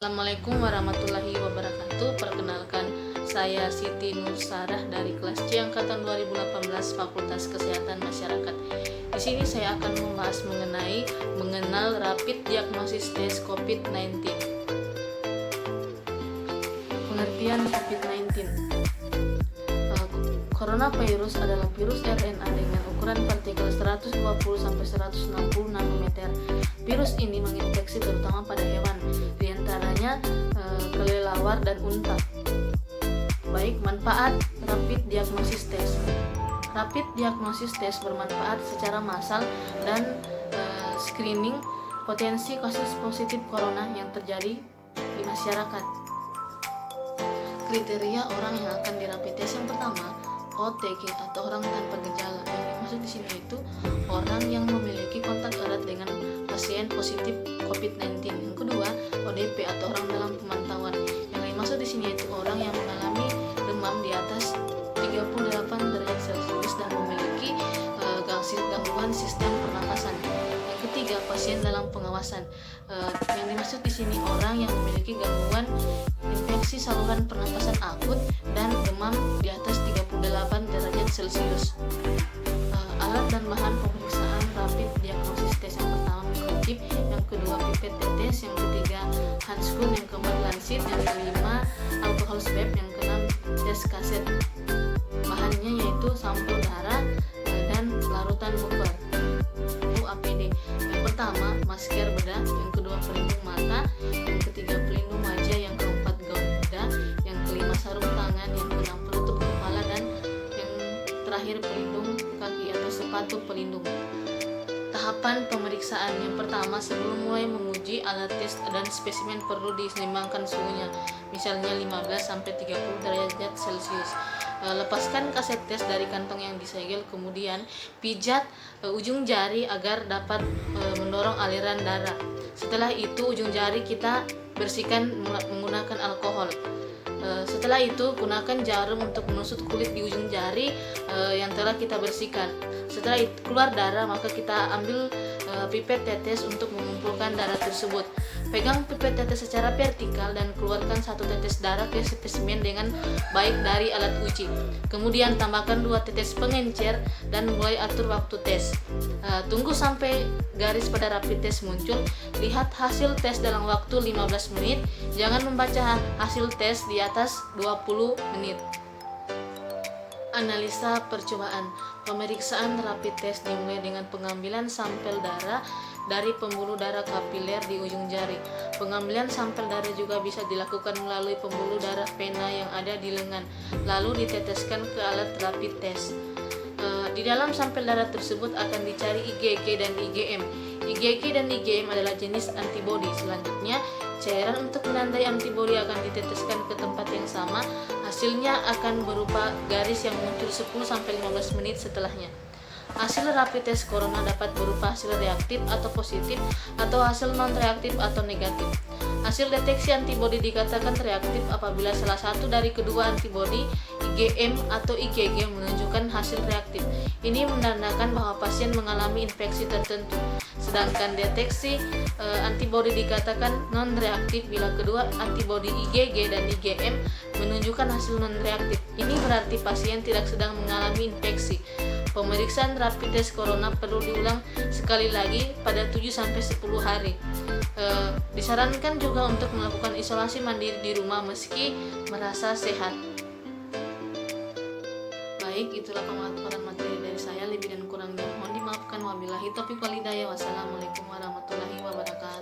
Assalamualaikum warahmatullahi wabarakatuh. Perkenalkan, saya Siti Nur Sarah dari kelas C angkatan 2018 Fakultas Kesehatan Masyarakat. Di sini saya akan membahas mengenal rapid diagnosis test COVID-19. Pengertian COVID-19. Coronavirus adalah virus RNA dengan ukuran partikel 120 sampai 160 nanometer. Virus ini menginfeksi terutama pada hewan, diantaranya kelelawar dan unta. Baik, manfaat rapid diagnosis test. Rapid diagnosis test bermanfaat secara massal dan screening potensi kasus positif corona yang terjadi di masyarakat. Kriteria orang yang akan di rapid test: yang pertama, OTG atau orang tanpa gejala. Yang dimaksud di sini itu orang yang memiliki kontak erat dengan pasien positif COVID-19. Yang kedua, ODP atau orang dalam pemantauan. Yang dimaksud di sini itu orang yang mengalami demam di atas 38 derajat Celcius dan memiliki gangguan sistem pernapasan. Yang ketiga, pasien dalam pengawasan. Yang dimaksud di sini orang yang memiliki gangguan infeksi saluran pernapasan akut dan demam di atas 38 derajat Celcius. Alat dan bahan pemeriksaan rapid diagnosis test: yang pertama mikrochip, yang kedua pipet tetes, yang ketiga Hanskun, yang keempat Lancet, yang kelima alkohol swab, yang keenam tes kaset. Bahannya yaitu sampel darah dan larutan buffer APD. Yang pertama masker bedah, yang kedua pelindung mata, yang ketiga pelindung wajah, yang keempat gaun bedah, yang kelima sarung tangan, yang keenam penutup kepala, dan yang terakhir pelindung kaki atau sepatu pelindung. Tahapan pemeriksaan: yang pertama, sebelum mulai menguji alat tes dan spesimen perlu diseimbangkan suhunya, misalnya 15-30 derajat Celcius. Lepaskan kaset tes dari kantong yang disegel, kemudian pijat ujung jari agar dapat mendorong aliran darah. Setelah itu ujung jari kita bersihkan menggunakan alkohol. Setelah itu gunakan jarum untuk menusuk kulit di ujung jari yang telah kita bersihkan. Setelah itu keluar darah, maka kita ambil pipet tetes untuk mengumpulkan darah tersebut. Pegang pipet tetes secara vertikal dan keluarkan satu tetes darah ke spesimen dengan baik dari alat uji. Kemudian tambahkan 2 tetes pengencer dan mulai atur waktu tes. Tunggu sampai garis pada rapid test muncul. Lihat hasil tes dalam waktu 15 menit. Jangan membaca hasil tes di atas 20 menit. Analisa percobaan. Pemeriksaan rapid test dimulai dengan pengambilan sampel darah dari pembuluh darah kapiler di ujung jari. Pengambilan sampel darah juga bisa dilakukan melalui pembuluh darah vena yang ada di lengan, lalu diteteskan ke alat rapid test. Di dalam sampel darah tersebut akan dicari IgG dan IgM. IgG dan IgM adalah jenis antibodi. Selanjutnya, cairan untuk menandai antibodi akan diteteskan ke tempat yang sama. Hasilnya akan berupa garis yang muncul 10-15 menit setelahnya. Hasil rapid test corona dapat berupa hasil reaktif atau positif atau hasil non-reaktif atau negatif. Hasil deteksi antibodi dikatakan reaktif apabila salah satu dari kedua antibodi IgM atau IgG menunjukkan hasil reaktif. Ini menandakan bahwa pasien mengalami infeksi tertentu. Sedangkan deteksi antibodi dikatakan non-reaktif bila kedua antibodi IgG dan IgM menunjukkan hasil non-reaktif. Ini berarti pasien tidak sedang mengalami infeksi. Pemeriksaan rapid test corona perlu diulang sekali lagi pada 7-10 hari. Disarankan juga untuk melakukan isolasi mandiri di rumah meski merasa sehat. Baik, itulah pemaparan materi dari saya. Lebih dan kurangnya mohon dimaafkan. Wabillahi taufiq wal hidayah. Wassalamualaikum warahmatullahi wabarakatuh.